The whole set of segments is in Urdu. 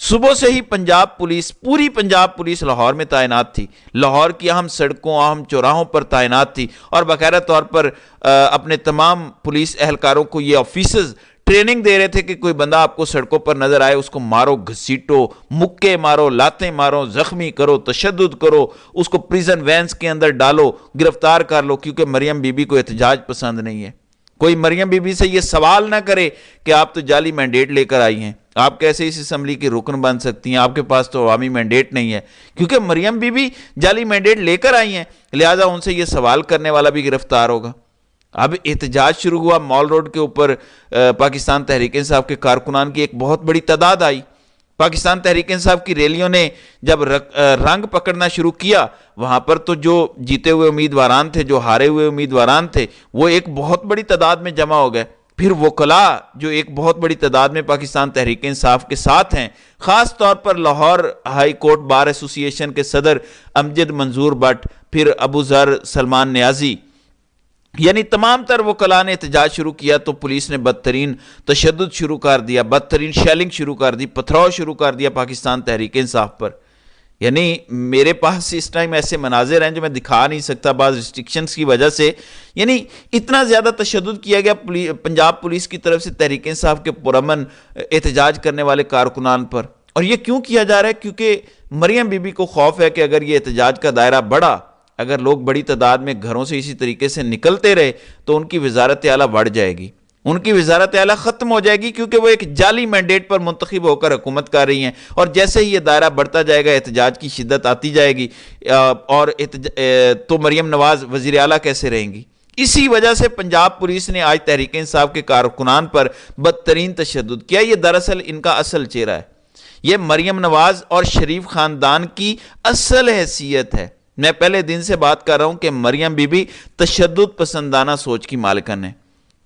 صبح سے ہی پنجاب پولیس، پوری پنجاب پولیس لاہور میں تعینات تھی، لاہور کی اہم سڑکوں، اہم چوراہوں پر تعینات تھی، اور باقاعدہ طور پر اپنے تمام پولیس اہلکاروں کو یہ آفیسرز ٹریننگ دے رہے تھے کہ کوئی بندہ آپ کو سڑکوں پر نظر آئے اس کو مارو، گھسیٹو، مکے مارو، لاتیں مارو، زخمی کرو، تشدد کرو، اس کو پریزن وینز کے اندر ڈالو، گرفتار کر لو، کیونکہ مریم بی بی کو احتجاج پسند نہیں ہے۔ کوئی مریم بی بی سے یہ سوال نہ کرے کہ آپ تو جعلی مینڈیٹ لے کر آئی ہیں، آپ کیسے اس اسمبلی کی رکن بن سکتی ہیں، آپ کے پاس تو عوامی مینڈیٹ نہیں ہے، کیونکہ مریم بی بی جعلی مینڈیٹ لے کر آئی ہیں، لہٰذا ان سے یہ سوال کرنے والا بھی گرفتار ہوگا۔ اب احتجاج شروع ہوا مال روڈ کے اوپر، پاکستان تحریک انصاف کے کارکنان کی ایک بہت بڑی تعداد آئی۔ پاکستان تحریک انصاف کی ریلیوں نے جب رنگ پکڑنا شروع کیا، وہاں پر تو جو جیتے ہوئے امیدواران تھے، جو ہارے ہوئے امیدواران تھے، وہ ایک بہت بڑی تعداد میں جمع ہو گئے۔ پھر وکلاء جو ایک بہت بڑی تعداد میں پاکستان تحریک انصاف کے ساتھ ہیں، خاص طور پر لاہور ہائی کورٹ بار ایسوسی ایشن کے صدر امجد منظور بٹ، پھر ابو ذر سلمان نیازی، یعنی تمام تر وکلاء نے احتجاج شروع کیا، تو پولیس نے بدترین تشدد شروع کر دیا، بدترین شیلنگ شروع کر دی، پتھراؤ شروع کر دیا پاکستان تحریک انصاف پر۔ یعنی میرے پاس اس ٹائم ایسے مناظر ہیں جو میں دکھا نہیں سکتا بعض ریسٹرکشنز کی وجہ سے، یعنی اتنا زیادہ تشدد کیا گیا پنجاب پولیس کی طرف سے تحریک انصاف کے پرامن احتجاج کرنے والے کارکنان پر۔ اور یہ کیوں کیا جا رہا ہے؟ کیونکہ مریم بی بی کو خوف ہے کہ اگر یہ احتجاج کا دائرہ بڑھا، اگر لوگ بڑی تعداد میں گھروں سے اسی طریقے سے نکلتے رہے، تو ان کی وزارت اعلیٰ بڑھ جائے گی، ان کی وزارت اعلیٰ ختم ہو جائے گی، کیونکہ وہ ایک جعلی مینڈیٹ پر منتخب ہو کر حکومت کر رہی ہیں، اور جیسے ہی یہ دائرہ بڑھتا جائے گا احتجاج کی شدت آتی جائے گی، اور تو مریم نواز وزیر اعلیٰ کیسے رہیں گی؟ اسی وجہ سے پنجاب پولیس نے آج تحریک انصاف کے کارکنان پر بدترین تشدد کیا۔ یہ دراصل ان کا اصل چہرہ ہے، یہ مریم نواز اور شریف خاندان کی اصل حیثیت ہے۔ میں پہلے دن سے بات کر رہا ہوں کہ مریم بی بی تشدد پسندانہ سوچ کی مالکن ہے،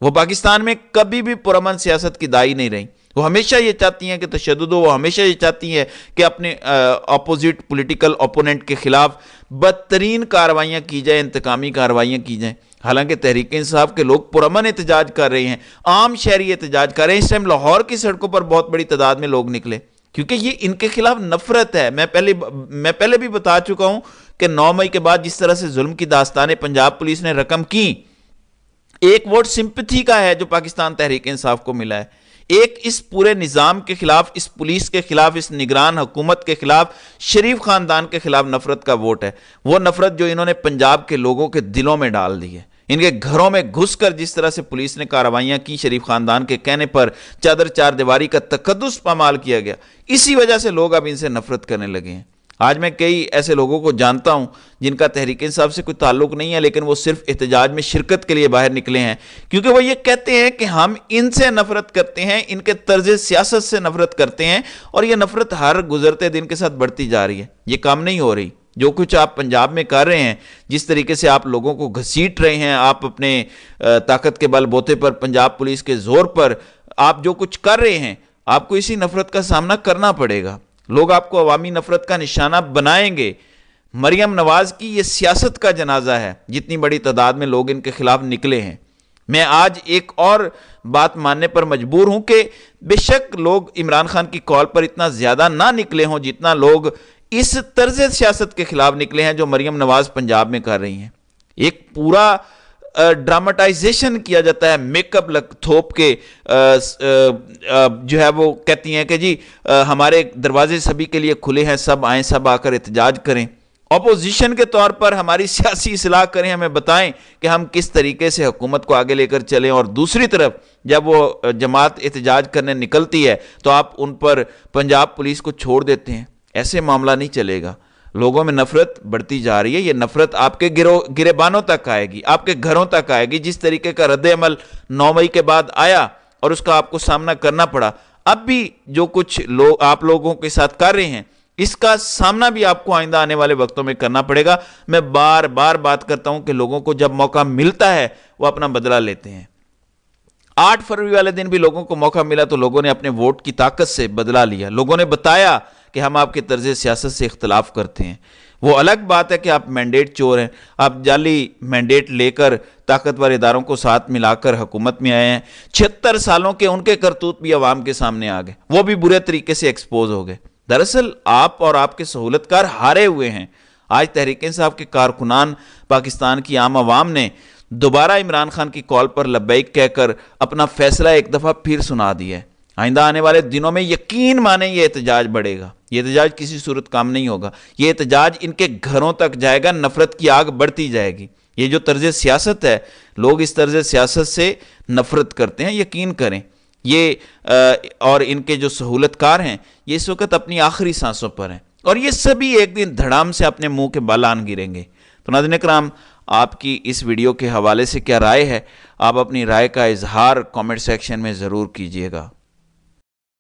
وہ پاکستان میں کبھی بھی پرامن سیاست کی دائی نہیں رہی، وہ ہمیشہ یہ چاہتی ہیں کہ تشدد ہو، وہ ہمیشہ یہ چاہتی ہیں کہ اپنے اپوزٹ پولیٹیکل اپوننٹ کے خلاف بدترین کارروائیاں کی جائیں، انتقامی کارروائیاں کی جائیں۔ حالانکہ تحریک انصاف کے لوگ پرامن احتجاج کر رہے ہیں، عام شہری احتجاج کر رہے ہیں۔ اس ٹائم لاہور کی سڑکوں پر بہت بڑی تعداد میں لوگ نکلے، کیونکہ یہ ان کے خلاف نفرت ہے۔ میں پہلے بھی بتا چکا ہوں کہ 9 مئی کے بعد جس طرح سے ظلم کی داستانیں پنجاب پولیس نے رقم کی، ایک ووٹ سمپتھی کا ہے جو پاکستان تحریک انصاف کو ملا ہے، ایک اس پورے نظام کے خلاف، اس پولیس کے خلاف، اس نگران حکومت کے خلاف، شریف خاندان کے خلاف نفرت کا ووٹ ہے۔ وہ نفرت جو انہوں نے پنجاب کے لوگوں کے دلوں میں ڈال دی ہے، ان کے گھروں میں گھس کر جس طرح سے پولیس نے کارروائیاں کی، شریف خاندان کے کہنے پر چادر چار دیواری کا تقدس پامال کیا گیا، اسی وجہ سے لوگ اب ان سے نفرت کرنے لگے ہیں۔ آج میں کئی ایسے لوگوں کو جانتا ہوں جن کا تحریک انصاف سے کوئی تعلق نہیں ہے، لیکن وہ صرف احتجاج میں شرکت کے لیے باہر نکلے ہیں، کیونکہ وہ یہ کہتے ہیں کہ ہم ان سے نفرت کرتے ہیں، ان کے طرز سیاست سے نفرت کرتے ہیں، اور یہ نفرت ہر گزرتے دن کے ساتھ بڑھتی جا رہی ہے، یہ کم نہیں ہو رہی۔ جو کچھ آپ پنجاب میں کر رہے ہیں، جس طریقے سے آپ لوگوں کو گھسیٹ رہے ہیں، آپ اپنے طاقت کے بل بوتے پر، پنجاب پولیس کے زور پر آپ جو کچھ کر رہے ہیں، آپ کو اسی نفرت کا سامنا کرنا پڑے گا۔ لوگ آپ کو عوامی نفرت کا نشانہ بنائیں گے۔ مریم نواز کی یہ سیاست کا جنازہ ہے، جتنی بڑی تعداد میں لوگ ان کے خلاف نکلے ہیں۔ میں آج ایک اور بات ماننے پر مجبور ہوں کہ بے شک لوگ عمران خان کی کال پر اتنا زیادہ نہ نکلے ہوں جتنا لوگ اس طرز سیاست کے خلاف نکلے ہیں جو مریم نواز پنجاب میں کر رہی ہیں۔ ایک پورا ڈراماٹائزیشن کیا جاتا ہے، میک اپ تھوپ کے، جو ہے وہ کہتی ہیں کہ جی ہمارے دروازے سبھی کے لیے کھلے ہیں، سب آئیں، سب آ کر احتجاج کریں، اپوزیشن کے طور پر ہماری سیاسی اصلاح کریں، ہمیں بتائیں کہ ہم کس طریقے سے حکومت کو آگے لے کر چلیں، اور دوسری طرف جب وہ جماعت احتجاج کرنے نکلتی ہے تو آپ ان پر پنجاب پولیس کو چھوڑ دیتے ہیں۔ ایسے معاملہ نہیں چلے گا۔ لوگوں میں نفرت بڑھتی جا رہی ہے، یہ نفرت آپ کے گریبانوں تک آئے گی، آپ کے گھروں تک آئے گی۔ جس طریقے کا رد عمل 9 مئی کے بعد آیا اور اس کا آپ کو سامنا کرنا پڑا، اب بھی جو کچھ لوگ آپ لوگوں کے ساتھ کر رہے ہیں، اس کا سامنا بھی آپ کو آئندہ آنے والے وقتوں میں کرنا پڑے گا۔ میں بار بار بات کرتا ہوں کہ لوگوں کو جب موقع ملتا ہے وہ اپنا بدلہ لیتے ہیں۔ 8 فروری والے دن بھی لوگوں کو موقع ملا تو لوگوں نے اپنے ووٹ کی طاقت سے بدلہ لیا، لوگوں نے بتایا کہ ہم آپ کے طرز سیاست سے اختلاف کرتے ہیں۔ وہ الگ بات ہے کہ آپ مینڈیٹ چور ہیں، آپ جعلی مینڈیٹ لے کر طاقتور اداروں کو ساتھ ملا کر حکومت میں آئے ہیں۔ 76 سالوں کے ان کے کرتوت بھی عوام کے سامنے آ گئے، وہ بھی برے طریقے سے ایکسپوز ہو گئے۔ دراصل آپ اور آپ کے سہولت کار ہارے ہوئے ہیں۔ آج تحریک انصاف کے کارکنان، پاکستان کی عام عوام نے دوبارہ عمران خان کی کال پر لبیک کہہ کر اپنا فیصلہ ایک دفعہ پھر سنا دیا ہے۔ آئندہ آنے والے دنوں میں یقین مانیں یہ احتجاج بڑھے گا، یہ احتجاج کسی صورت کام نہیں ہوگا، یہ احتجاج ان کے گھروں تک جائے گا، نفرت کی آگ بڑھتی جائے گی۔ یہ جو طرز سیاست ہے، لوگ اس طرز سیاست سے نفرت کرتے ہیں، یقین کریں یہ اور ان کے جو سہولت کار ہیں یہ اس وقت اپنی آخری سانسوں پر ہیں، اور یہ سبھی ایک دن دھڑام سے اپنے منہ کے بال آن گریں گے۔ تو ناظرین کرام، آپ کی اس ویڈیو کے حوالے سے کیا رائے ہے؟ آپ اپنی رائے کا اظہار کامنٹ سیکشن میں ضرور کیجیے گا۔